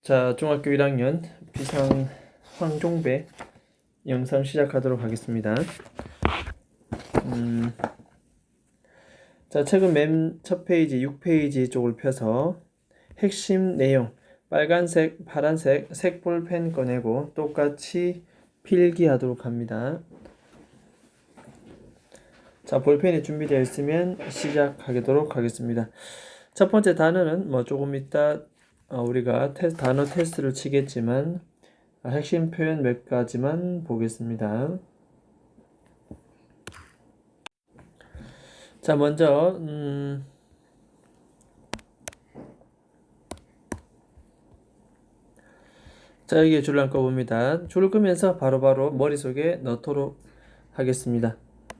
자, 중학교 1학년 비상 황종배 영상 시작하도록 하겠습니다. 자, 책은 맨 첫 페이지 6페이지 쪽을 펴서 핵심 내용 빨간색, 파란색 색 볼펜 꺼내고 똑같이 필기하도록 합니다. 자, 볼펜이 준비되어 있으면 시작하도록 하겠습니다. 첫 번째 단어는 조금 이따 우리가 단어 테스트를 치겠지만 핵심 표현 몇 가지만 보겠습니다. 자, 먼저 자, 여기에 줄을 한꺼 봅니다. 줄을 끄면서 바로바로 머릿속에 넣도록 하겠습니다.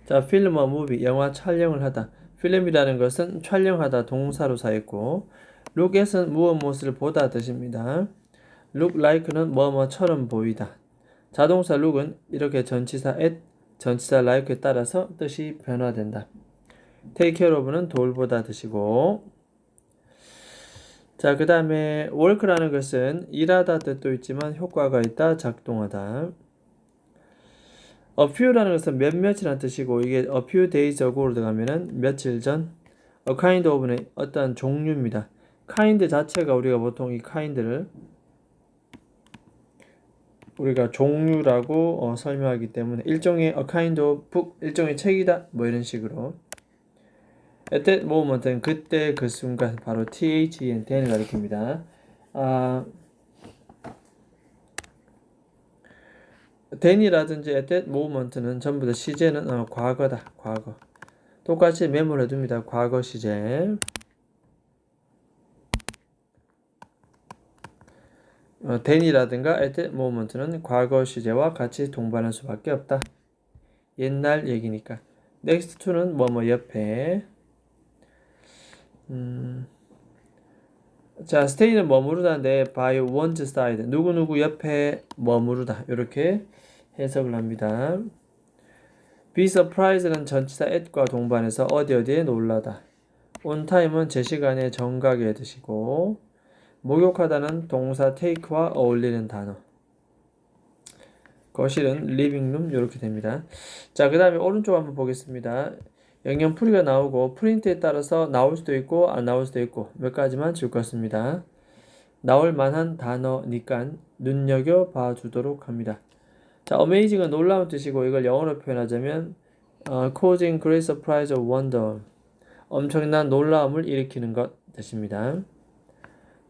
자, 필름과 무비, 영화 촬영을 하다. 필름이라는 것은 촬영하다 동사로 사용했고, look at은 무엇을 보다 뜻입니다. look like는 뭐뭐처럼 보이다. 자동사 look은 이렇게 전치사 at, 전치사 like에 따라서 뜻이 변화된다. take care of는 돌보다 뜻이고, 자, 그 다음에 work라는 것은 일하다 뜻도 있지만 효과가 있다, 작동하다. a few라는 것은 몇몇이라는 뜻이고, 이게 a few days ago로 들어가면은 며칠 전. a kind of는 어떤 종류입니다. kind 자체가 우리가 보통 이 kind를 우리가 종류라고 설명하기 때문에 일종의 a kind of book, 일종의 책이다, 이런 식으로. at that moment은 그때 그 순간, 바로 then, then을 가리킵니다. then이라든지 at that moment는 전부 다 시제는 과거다, 과거. 똑같이 메모를 해둡니다. 과거 시제. then이라든가 at that moment는 과거 시제와 같이 동반할 수밖에 없다. 옛날 얘기니까. next to는 옆에. 자, stay는 머무르다인데 by one's side, 누구누구 옆에 머무르다, 이렇게 해석을 합니다. be surprised는 전치사 at과 동반해서 어디에 놀라다. on time은 제 시간에 정각의 뜻이고, 목욕하다는 동사 take와 어울리는 단어. 거실은 living room, 이렇게 됩니다. 자, 그 다음에 오른쪽 한번 보겠습니다. 영영풀이가 나오고 프린트에 따라서 나올 수도 있고 안 나올 수도 있고 몇 가지만 줄 것입니다. 나올 만한 단어니까 눈여겨봐 주도록 합니다. 자, amazing은 놀라운 뜻이고, 이걸 영어로 표현하자면 causing great surprise or wonder, 엄청난 놀라움을 일으키는 것 뜻입니다.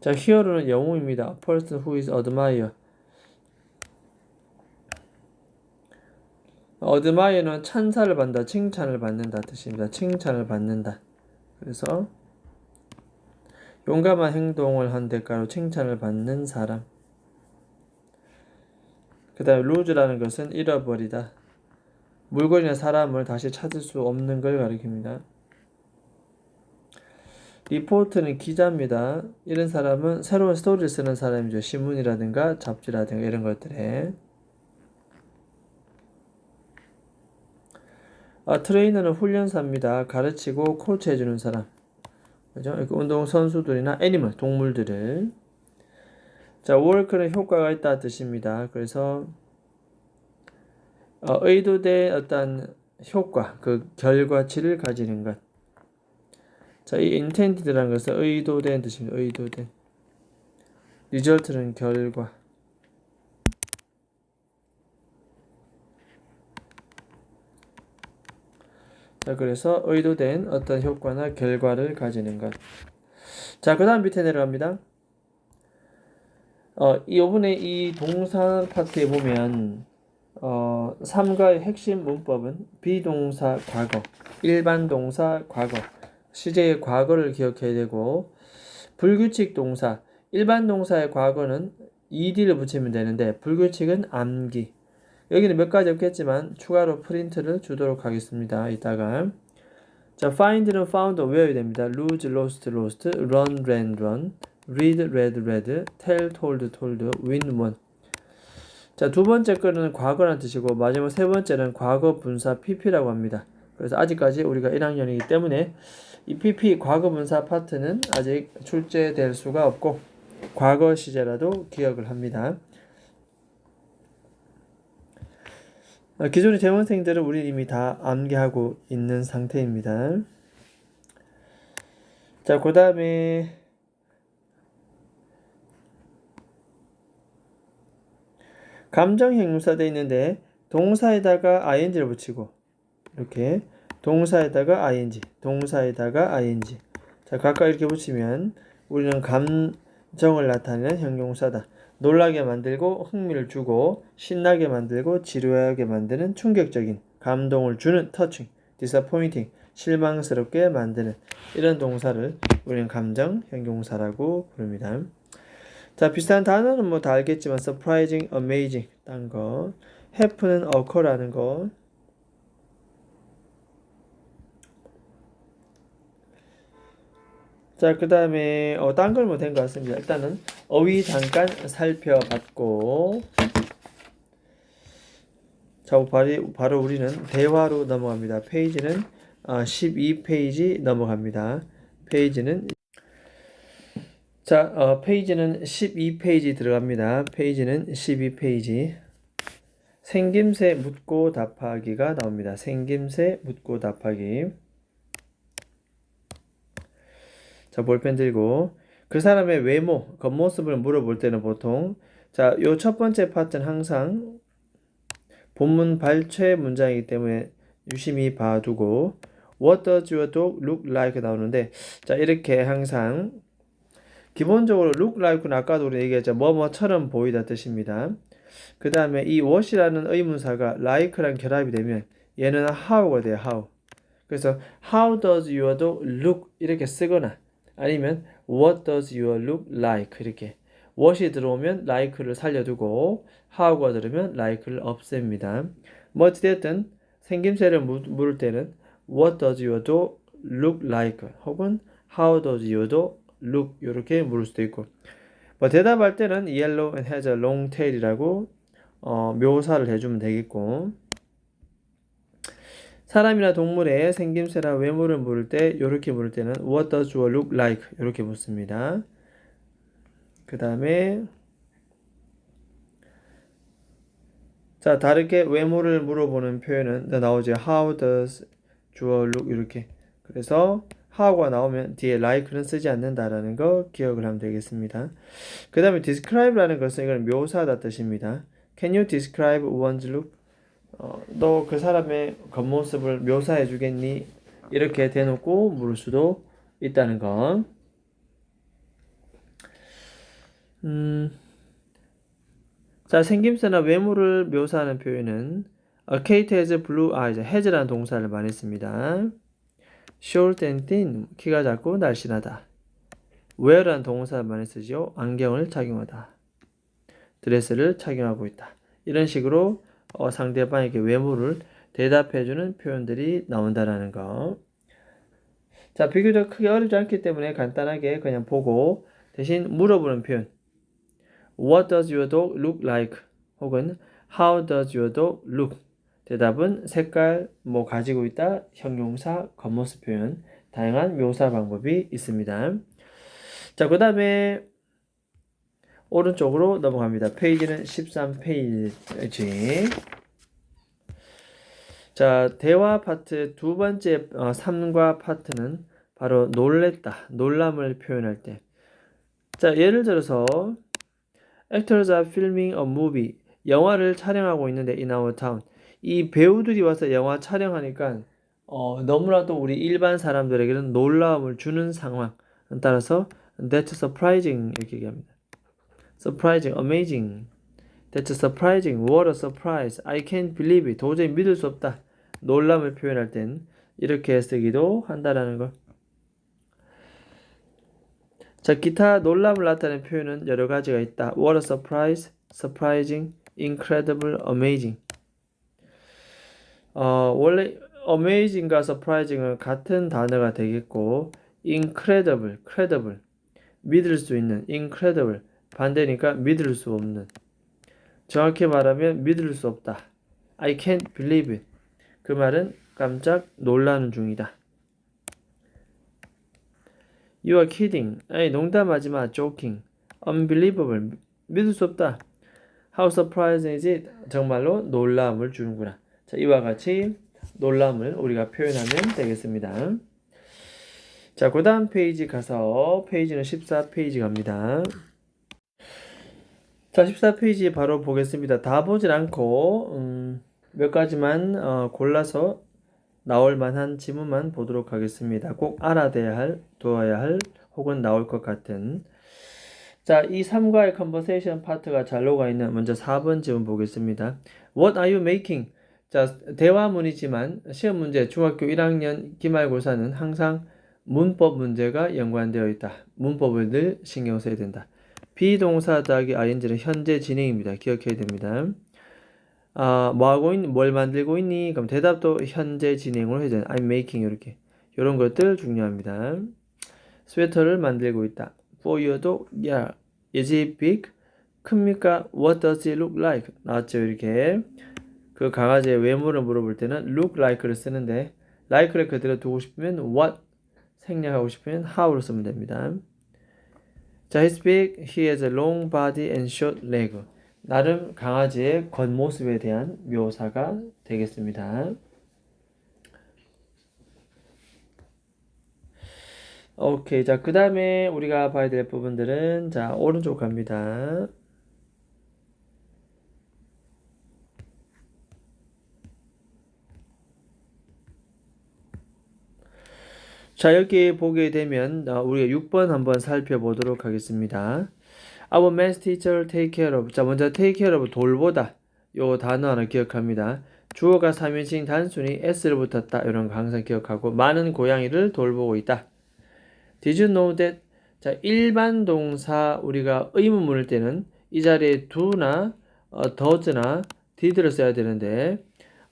자, hero는 영웅입니다. A person who is admired. admire는 찬사를 받는다, 칭찬을 받는다 뜻입니다. 칭찬을 받는다. 그래서 용감한 행동을 한 대가로 칭찬을 받는 사람. 그 다음에 lose라는 것은 잃어버리다. 물건이나 사람을 다시 찾을 수 없는 걸 가리킵니다. 리포트는 기자입니다. 이런 사람은 새로운 스토리를 쓰는 사람이죠. 신문이라든가 잡지라든가 이런 것들에. 트레이너는 훈련사입니다. 가르치고 코치해주는 사람. 그죠? 운동 선수들이나 애니멀, 동물들을. 자, work는 효과가 있다 뜻입니다. 그래서 의도된 어떤 효과, 그 결과치를 가지는 것. 자, 이 intended라는 것은 의도된 뜻입니다. 의도된. result는 결과. 자, 그래서 의도된 어떤 효과나 결과를 가지는 것. 자, 그 다음 밑에 내려갑니다. 이번에 이 동사 파트에 보면 3가의 핵심 문법은 비동사 과거, 일반 동사 과거, 시제의 과거를 기억해야 되고, 불규칙 동사, 일반 동사의 과거는 ed를 붙이면 되는데 불규칙은 암기. 여기는 몇 가지 없겠지만 추가로 프린트를 주도록 하겠습니다. 이따가. 자, find는 found 외워야 됩니다. lose, lost, lost, run, ran, run, read, read, read, tell, told, told, win, won. 자, 두 번째 거는 과거라는 뜻이고, 마지막 세 번째는 과거 분사 pp라고 합니다. 그래서 아직까지 우리가 1학년이기 때문에 이 pp 과거 분사 파트는 아직 출제될 수가 없고, 과거 시제라도 기억을 합니다. 기존의 재원생들은 우리 이미 다 암기하고 있는 상태입니다. 자, 그 다음에 감정 형용사 돼 있는데 동사에다가 ing를 붙이고 이렇게 동사에다가 ing. 자, 각각 이렇게 붙이면 우리는 감정을 나타내는 형용사다. 놀라게 만들고 흥미를 주고 신나게 만들고 지루하게 만드는 충격적인 감동을 주는 touching, disappointing, 실망스럽게 만드는 이런 동사를 우리는 감정 형용사라고 부릅니다. 자, 비슷한 단어는 뭐 다 알겠지만 surprising, amazing 딴 거, happen은 occur라는 거. 자, 그 다음에 딴 걸 뭐 된 것 같습니다. 일단은 어휘 잠깐 살펴봤고, 자, 바로 우리는 대화로 넘어갑니다. 페이지는 12페이지 넘어갑니다. 페이지는 12페이지 들어갑니다. 페이지는 12페이지. 생김새 묻고 답하기가 나옵니다. 생김새 묻고 답하기. 자, 볼펜 들고 그 사람의 외모, 겉모습을 물어볼 때는 보통 요 첫 번째 파트는 항상 본문 발췌 문장이기 때문에 유심히 봐두고 What does your dog look like 나오는데 자, 이렇게 항상 기본적으로 look like는 아까도 우리 얘기했죠. 뭐뭐처럼 보이다 뜻입니다. 그 다음에 이 what이라는 의문사가 like랑 결합이 되면 얘는 how가 돼요. how. 그래서 how does your dog look 이렇게 쓰거나 아니면 what does your look like 이렇게 what이 들어오면 like를 살려두고 how가 들으면 like를 없앱니다. 뭐 어찌됐든 생김새를 물을 때는 what does your dog look like 혹은 how does your dog look 이렇게 물을 수도 있고 뭐 대답할 때는 yellow and has a long tail이라고 묘사를 해주면 되겠고 사람이나 동물의 생김새나 외모를 물을 때 이렇게 물을 때는 What does you look like? 이렇게 묻습니다. 그 다음에 자 다르게 외모를 물어보는 표현은 나오죠. How does you look? 이렇게 그래서 how가 나오면 뒤에 like는 쓰지 않는다라는 거 기억을 하면 되겠습니다. 그 다음에 describe라는 것은 이건 묘사하다 뜻입니다. Can you describe one's look? 너 그 사람의 겉모습을 묘사해 주겠니? 이렇게 대놓고 물을 수도 있다는 거. 자, 생김새나 외모를 묘사하는 표현은 Kate has blue eyes. has라는 동사를 많이 씁니다. Short and thin. 키가 작고 날씬하다. wear라는 동사를 많이 쓰죠. 안경을 착용하다. 드레스를 착용하고 있다. 이런 식으로 상대방에게 외모를 대답해주는 표현들이 나온다는 거. 자, 비교적 크게 어렵지 않기 때문에 간단하게 그냥 보고 대신 물어보는 표현. What does your dog look like? 혹은 How does your dog look? 대답은 색깔, 뭐 가지고 있다, 형용사, 겉모습 표현, 다양한 묘사 방법이 있습니다. 자, 그 다음에 오른쪽으로 넘어갑니다. 페이지는 13페이지. 자, 대화 파트 두 번째 3과 파트는 바로 놀랬다, 놀람을 표현할 때. 자, 예를 들어서 Actors are filming a movie. 영화를 촬영하고 있는데 in our town. 이 배우들이 와서 영화 촬영하니까 너무나도 우리 일반 사람들에게는 놀라움을 주는 상황. 따라서 That's surprising 이렇게 얘기합니다. Surprising, amazing. That's surprising. What a surprise. I can't believe it. 도저히 믿을 수 없다. 놀람을 표현할 땐 이렇게 쓰기도 한다라는 거. 자, 기타 놀람을 나타내는 표현은 여러 가지가 있다. What a surprise, surprising, incredible, amazing. 원래 amazing과 surprising은 같은 단어가 되겠고 incredible, credible, 믿을 수 있는, incredible, 반대니까 믿을 수 없는. 정확히 말하면 믿을 수 없다. I can't believe it. 그 말은 깜짝 놀라는 중이다. You are kidding. 아니 농담하지 마. Joking. unbelievable. 믿을 수 없다. How surprising is it? 정말로 놀라움을 주는구나. 자, 이와 같이 놀라움을 우리가 표현하면 되겠습니다. 자, 그 다음 페이지 가서 페이지는 14페이지 갑니다. 자, 14페이지 바로 보겠습니다. 다 보진 않고 몇 가지만 골라서 나올 만한 지문만 보도록 하겠습니다. 꼭 알아둬야 할, 두어야 할, 혹은 나올 것 같은. 자, 이 3과의 컨버세이션 파트가 잘 녹아 있는 먼저 4번 지문 보겠습니다. What are you making? 자, 대화문이지만 시험 문제 중학교 1학년 기말고사는 항상 문법 문제가 연관되어 있다. 문법을 늘 신경 써야 된다. 비동사 더하기 ing는 현재 진행입니다. 기억해야 됩니다. 뭐 하고 있니? 뭘 만들고 있니? 그럼 대답도 현재 진행으로 해야 되는 I'm making 이렇게. 이런 것들 중요합니다. 스웨터를 만들고 있다. For your dog? Yeah. Is it big? 큽니까? What does it look like? 나왔죠, 이렇게. 그 강아지의 외모를 물어볼 때는 look like를 쓰는데 like를 그대로 두고 싶으면 what, 생략하고 싶으면 how로 쓰면 됩니다. 자, he's big, he has a long body and short leg. 나름 강아지의 겉모습에 대한 묘사가 되겠습니다. 오케이, 자, 그 다음에 우리가 봐야 될 부분들은 자, 오른쪽 갑니다. 자, 여기 보게 되면 우리가 6번 한번 살펴보도록 하겠습니다. Our math teacher take care of. 자, 먼저 take care of 돌보다. 요 단어 하나 기억합니다. 주어가 3인칭 단순히 s를 붙었다. 이런 거 항상 기억하고 많은 고양이를 돌보고 있다. Did you know that? 자, 일반 동사 우리가 의문 물을 때는 이 자리에 do나 does나 did를 써야 되는데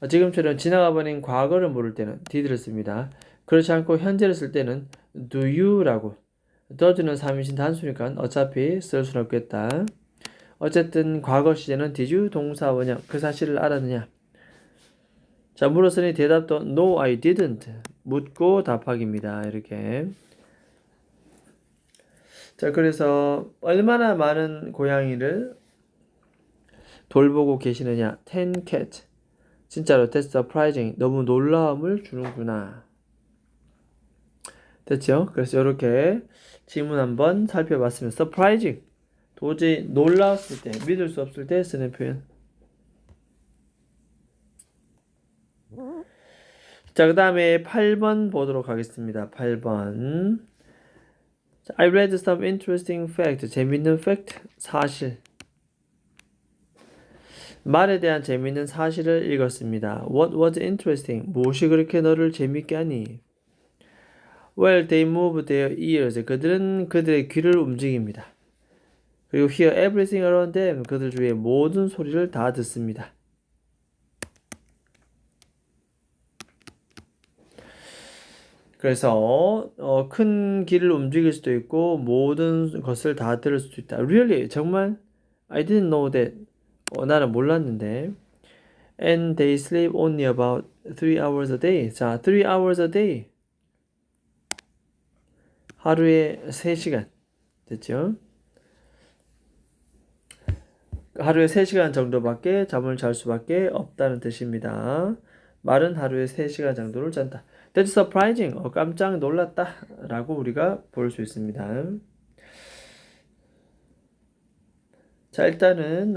지금처럼 지나가 버린 과거를 물을 때는 did를 씁니다. 그렇지 않고 현재를 쓸 때는 do you라고. does는 3인칭 단수니까 어차피 쓸 수는 없겠다. 어쨌든 과거 시제는 did you 동사 원형 그 사실을 알았느냐. 자, 물었으니 대답도 no I didn't. 묻고 답하기입니다. 이렇게. 자, 그래서 얼마나 많은 고양이를 돌보고 계시느냐. 10 cat. 진짜로 that's surprising. 너무 놀라움을 주는구나. 됐죠? 그래서 이렇게 지문 한번 살펴봤으면 surprising. 도저히 놀라웠을 때, 믿을 수 없을 때 쓰는 표현. 자, 그 다음에 8번 보도록 하겠습니다. 8번. I read some interesting fact. 재밌는 fact, 사실. 말에 대한 재밌는 사실을 읽었습니다. What was interesting? 무엇이 그렇게 너를 재밌게 하니? Well, they move their ears. 그들은 그들의 귀를 움직입니다. 그리고 hear everything around them. 그들 주위의 모든 소리를 다 듣습니다. 그래서 큰 길을 움직일 수도 있고 모든 것을 다 들을 수도 있다. Really? 정말? I didn't know that. 나는 몰랐는데. And they sleep only about 3 hours a day. 자, 3 hours a day. 하루에 3시간. 됐죠? 하루에 3시간 정도밖에 잠을 잘 수밖에 없다는 뜻입니다. 말은 하루에 3시간 정도를 잔다. That's surprising. 깜짝 놀랐다. 라고 우리가 볼 수 있습니다. 자, 일단은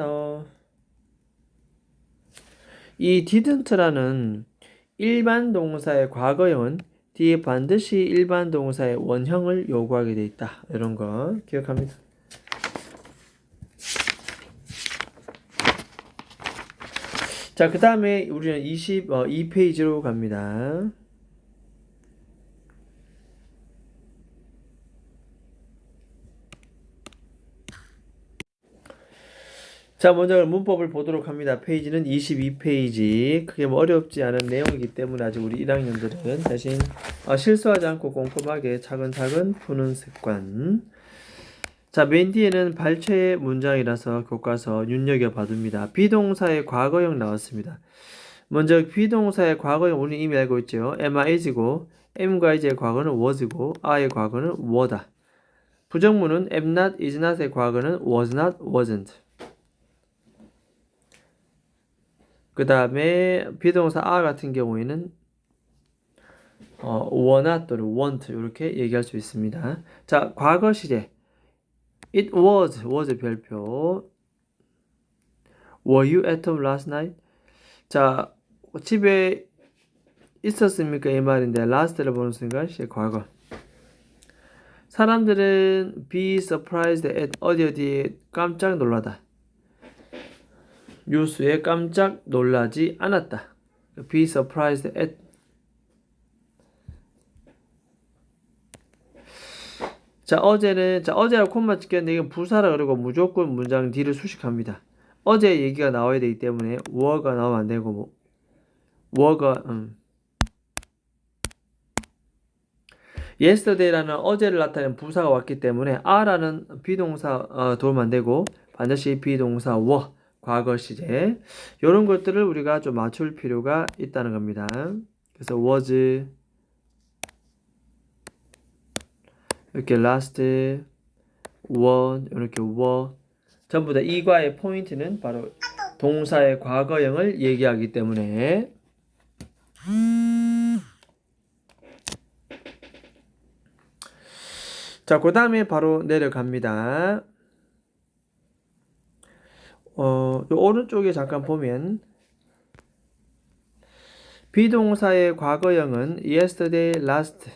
이 didn't라는 일반 동사의 과거형은 뒤에 반드시 일반 동사의 원형을 요구하게 돼 있다. 이런 거 기억합니다. 자, 그 다음에 우리는 22페이지로 갑니다. 자, 먼저 문법을 보도록 합니다. 페이지는 22페이지. 크게 뭐 어렵지 않은 내용이기 때문에 아직 우리 1학년들은 대신 실수하지 않고 꼼꼼하게 차근차근 푸는 습관. 자, 맨 뒤에는 발췌 문장이라서 교과서 눈여겨봐둡니다. 비동사의 과거형 나왔습니다. 먼저 비동사의 과거형 우리는 이미 알고 있죠. am, is고 am과 is의 과거는 was고 are의 과거는 were다. 부정문은 am not, is not의 과거는 was not, wasn't. 그 다음에 비동사 are 같은 경우에는 were not 또는 weren't 이렇게 얘기할 수 있습니다. 자, 과거 시제. It was 별표. Were you at home last night? 자, 집에 있었습니까? 이 말인데 last를 보는 순간 과거. 사람들은 be surprised at 어디에 깜짝 놀라다. 뉴스에 깜짝 놀라지 않았다. be surprised at. 어제라고 콤마 찍혔는데 이건 부사라 그러고 무조건 문장 뒤를 수식합니다. 어제 얘기가 나와야 되기 때문에 were가 나오면 안 되고 were가 yesterday라는 어제를 나타내는 부사가 왔기 때문에 are라는 비동사 도우면 안 되고 반드시 비동사 were 과거 시제 이런 것들을 우리가 좀 맞출 필요가 있다는 겁니다. 그래서 was 이렇게 last, were 이렇게 were 전부 다 이과의 포인트는 바로 동사의 과거형을 얘기하기 때문에 자, 그 다음에 바로 내려갑니다. 요 오른쪽에 잠깐 보면 비동사의 과거형은 yesterday, last,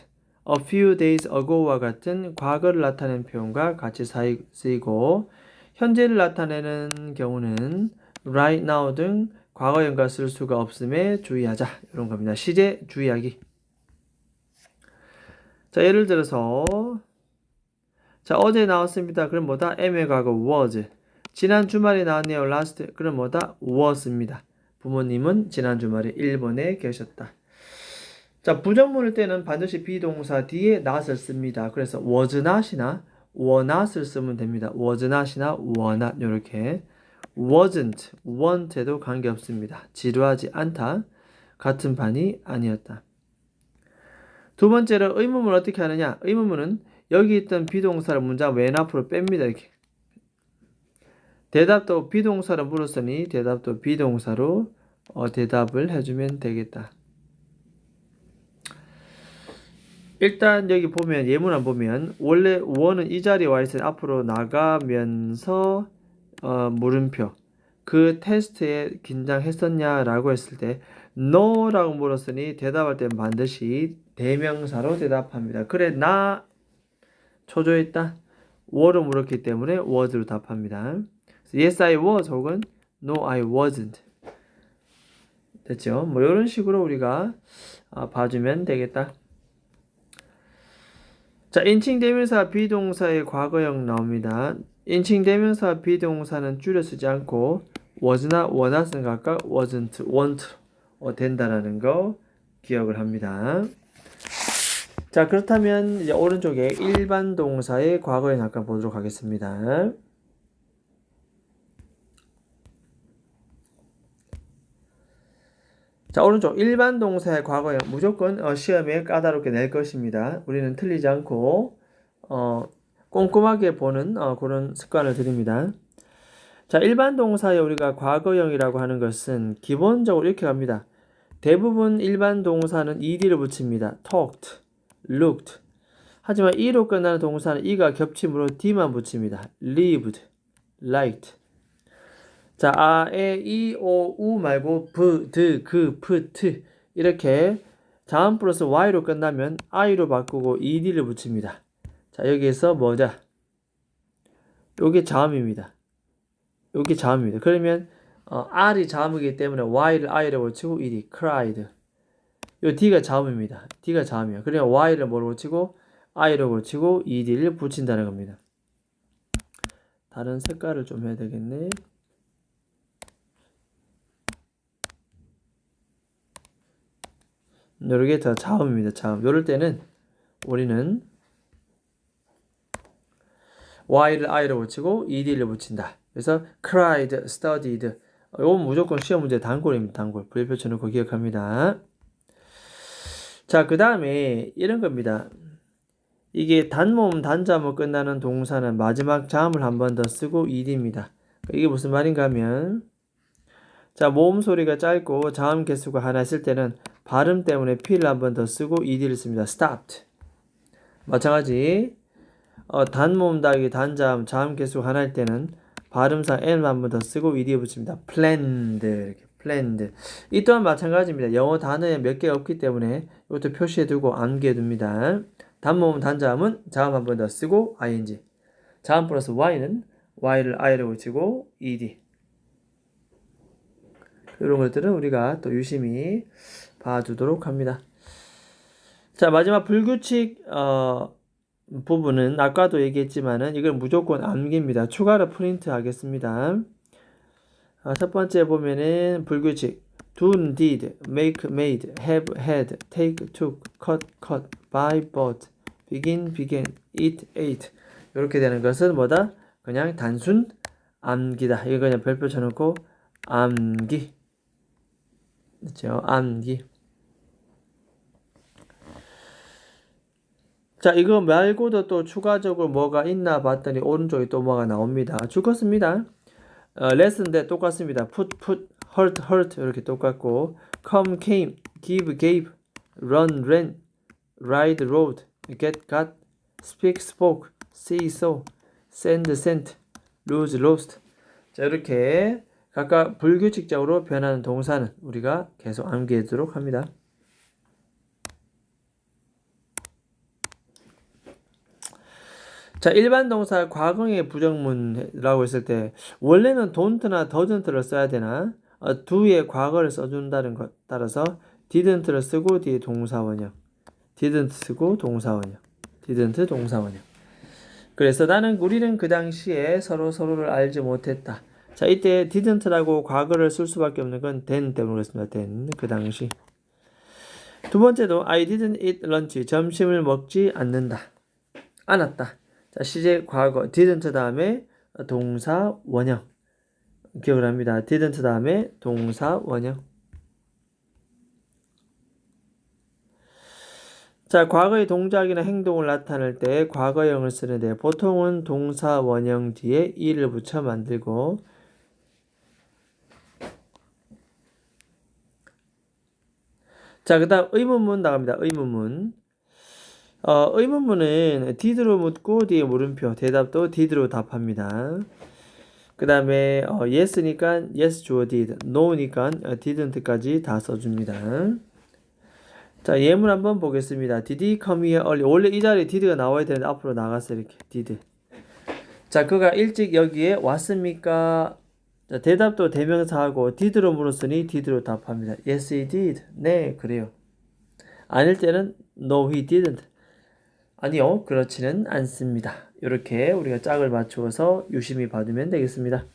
a few days ago와 같은 과거를 나타내는 표현과 같이 쓰이고 현재를 나타내는 경우는 right now 등 과거형과 쓸 수가 없음에 주의하자 이런 겁니다. 시제 주의하기. 자, 예를 들어서 자, 어제 나왔습니다. 그럼 뭐다? am의 과거 was. 지난 주말에 나왔네요. last. 그럼 뭐다? was입니다. 부모님은 지난 주말에 일본에 계셨다. 자, 부정문일 때는 반드시 비동사 뒤에 not을 씁니다. 그래서 was not이나 were not을 쓰면 됩니다. was not이나 were not 이렇게 wasn't, weren't에도 관계없습니다. 지루하지 않다. 같은 반이 아니었다. 두 번째로 의문문을 어떻게 하느냐? 의문문은 여기 있던 비동사를 문장 맨 앞으로 뺍니다. 이렇게. 대답도 비동사로 물었으니 대답도 비동사로 대답을 해주면 되겠다. 일단 여기 보면 예문안 보면 원래 were는 이 자리에 와 있어요. 앞으로 나가면서 물음표. 그 테스트에 긴장했었냐라고 했을 때 no라고 물었으니 대답할 때는 반드시 대명사로 대답합니다. 그래 나 초조했다. were로 물었기 때문에 was로 답합니다. Yes, I was 혹은 No, I wasn't. 됐죠? 뭐 이런 식으로 우리가 봐주면 되겠다. 자, 인칭 대명사 비동사의 과거형 나옵니다. 인칭 대명사 비동사는 줄여 쓰지 않고 was나 were not은 각각 wasn't, won't 된다라는 거 기억을 합니다. 자, 그렇다면 이제 오른쪽에 일반 동사의 과거형 잠깐 보도록 하겠습니다. 자, 오른쪽 일반 동사의 과거형 무조건 시험에 까다롭게 낼 것입니다. 우리는 틀리지 않고 꼼꼼하게 보는 그런 습관을 드립니다. 자, 일반 동사에 우리가 과거형이라고 하는 것은 기본적으로 이렇게 갑니다. 대부분 일반 동사는 ed를 붙입니다. talked, looked. 하지만 e로 끝나는 동사는 e가 겹침으로 d만 붙입니다. lived, liked. 자, 아, 에, 이, 오, 우 말고 브, 드, 그, 프, 트 이렇게 자음 플러스 y로 끝나면 i로 바꾸고 ed를 붙입니다. 자, 여기에서 뭐자? 요게 자음입니다. 요게 자음입니다. 그러면 r이 자음이기 때문에 y를 i로 붙이고 ed, cried. 요 d가 자음입니다. d가 자음이에요. 그러면 y를 뭐로 붙이고 i로 붙이고 ed를 붙인다는 겁니다. 다른 색깔을 좀 해야 되겠네. 요게 더 자음입니다. 자음. 요럴 때는 우리는 y를 i로 붙이고 ed를 붙인다. 그래서 cried, studied. 요건 무조건 시험 문제 단골입니다. 단골. 불표 쳐놓고 기억합니다. 자, 그 다음에 이런 겁니다. 이게 단모음 단자음으로 끝나는 동사는 마지막 자음을 한 번 더 쓰고 ed입니다. 이게 무슨 말인가 하면 자, 모음 소리가 짧고 자음 개수가 하나 있을 때는 발음 때문에 p를 한 번 더 쓰고 ed를 씁니다. stopped. 마찬가지 단모음 다기 단자음 자음 개수가 하나일 때는 발음상 n 한 번 더 쓰고 ed 붙입니다. planned 이렇게 planned. 이 또한 마찬가지입니다. 영어 단어에 몇 개가 없기 때문에 이것도 표시해두고 암기해둡니다. 단모음 단자음은 자음 한 번 더 쓰고 ing. 자음 플러스 y는 y를 i로 붙이고 ed. 이런 것들은 우리가 또 유심히 봐두도록 합니다. 자, 마지막 불규칙 부분은 아까도 얘기했지만은 이건 무조건 암기입니다. 추가로 프린트 하겠습니다. 첫 번째 보면은 불규칙 do, did, make, made, have, had, take, took, cut, cut, buy, bought, begin, began, eat, ate 이렇게 되는 것은 뭐다? 그냥 단순 암기다. 이거 그냥 별표 쳐놓고 암기. 그렇죠? 암기. 자, 이거 말고도 또 추가적으로 뭐가 있나 봤더니 오른쪽에 또 뭐가 나옵니다. 죽었습니다. 레슨인데 똑같습니다. put, hurt 이렇게 똑같고 come, came, give, gave, run, ran, ride, rode, get, got, speak, spoke, see, saw, send, sent, lose, lost. 자, 이렇게 각각 불규칙적으로 변하는 동사는 우리가 계속 암기하도록 합니다. 자, 일반 동사 과거의 부정문이라고 했을 때 원래는 don't나 doesn't를 써야 되나? do의 과거를 써준다는 것 따라서 didn't를 쓰고 뒤에 동사원형, didn't 쓰고 동사원형, didn't 동사원형. 그래서 우리는 그 당시에 서로를 알지 못했다. 자, 이때 didn't라고 과거를 쓸 수밖에 없는 건 then 때문에 그렇습니다. then 그 당시. 두 번째도 I didn't eat lunch. 점심을 먹지 않았다. 자, 시제 과거 didn't 다음에 동사 원형 기억을 합니다. didn't 다음에 동사 원형. 자, 과거의 동작이나 행동을 나타낼 때 과거형을 쓰는데 보통은 동사 원형 뒤에 e를 붙여 만들고 자, 그 다음 의문문 나갑니다. 의문문. 의문문은 did로 묻고 뒤에 물음표, 대답도 did로 답합니다. 그 다음에 yes니까 yes 주어 did, no니까 didn't까지 다 써줍니다. 자, 예문 한번 보겠습니다. Did he come here early? 원래 이 자리에 did가 나와야 되는데 앞으로 나갔어요. 이렇게 did. 자, 그가 일찍 여기에 왔습니까? 자, 대답도 대명사하고 did로 물었으니 did로 답합니다. Yes, he did. 네, 그래요. 아닐 때는 no, he didn't. 아니요, 그렇지는 않습니다. 이렇게 우리가 짝을 맞추어서 유심히 봐두면 되겠습니다.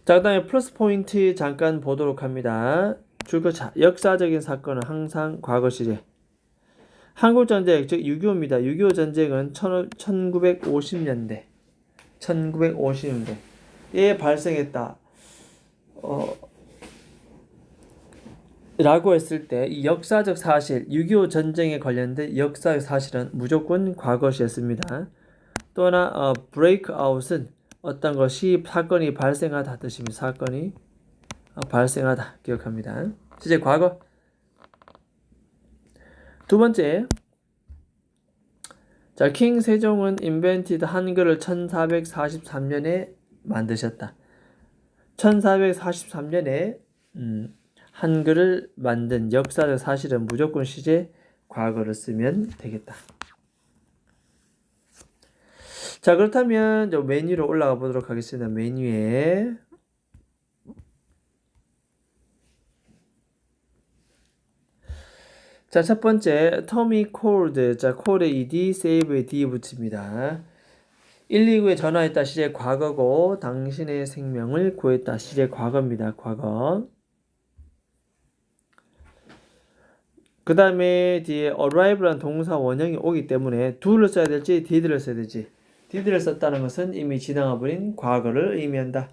자, 그 다음에 플러스 포인트 잠깐 보도록 합니다. 줄거차, 역사적인 사건은 항상 과거 시제. 한국전쟁, 즉 6.25입니다. 6.25 전쟁은 1950년대에 발생했다. 라고 했을 때 이 역사적 사실, 6.25 전쟁에 관련된 역사적 사실은 무조건 과거 시였습니다. 또나 breakout은 어떤 것이 사건이 발생하다 뜻입니다. 사건이 발생하다 기억합니다. 실제 과거. 두 번째, 자, 킹 세종은 invented 한글을 1443년에 만드셨다. 1443년에 한글을 만든 역사적 사실은 무조건 시제 과거를 쓰면 되겠다. 자, 그렇다면 저 메뉴로 올라가 보도록 하겠습니다. 메뉴에 자, 첫 번째 Tommy called. 자, call에 ed, save에 d 붙입니다. 119에 전화했다 시제 과거고 당신의 생명을 구했다 시제 과거입니다. 과거. 그 다음에 뒤에 arrive란 동사 원형이 오기 때문에 do를 써야 될지 did를 써야 될지. did를 썼다는 것은 이미 지나가버린 과거를 의미한다.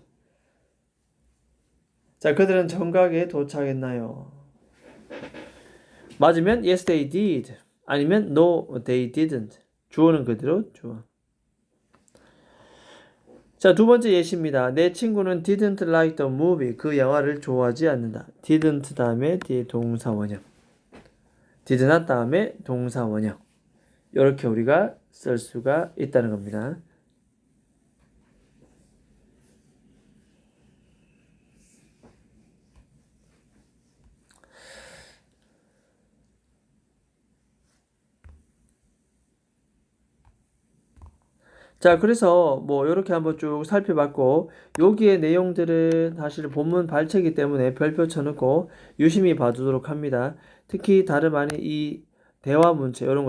자, 그들은 정각에 도착했나요? 맞으면 yes they did. 아니면 no they didn't. 주어는 그대로 주어. 자, 두 번째 예시입니다. 내 친구는 didn't like the movie. 그 영화를 좋아하지 않는다. didn't 다음에 뒤에 동사 원형. did not 다음에 동사 원형. 이렇게 우리가 쓸 수가 있다는 겁니다. 자, 그래서 뭐 이렇게 한번 쭉 살펴봤고 여기에 내용들은 사실 본문 발췌이기 때문에 별표 쳐놓고 유심히 봐두도록 합니다. 특히 다름 아닌 이 대화 문제 이런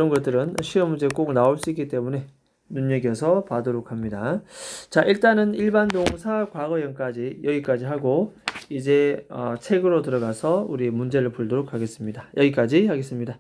것들은 시험 문제 꼭 나올 수 있기 때문에 눈여겨서 봐도록 합니다. 자, 일단은 일반 동사 과거형까지 여기까지 하고 이제 책으로 들어가서 우리 문제를 풀도록 하겠습니다. 여기까지 하겠습니다.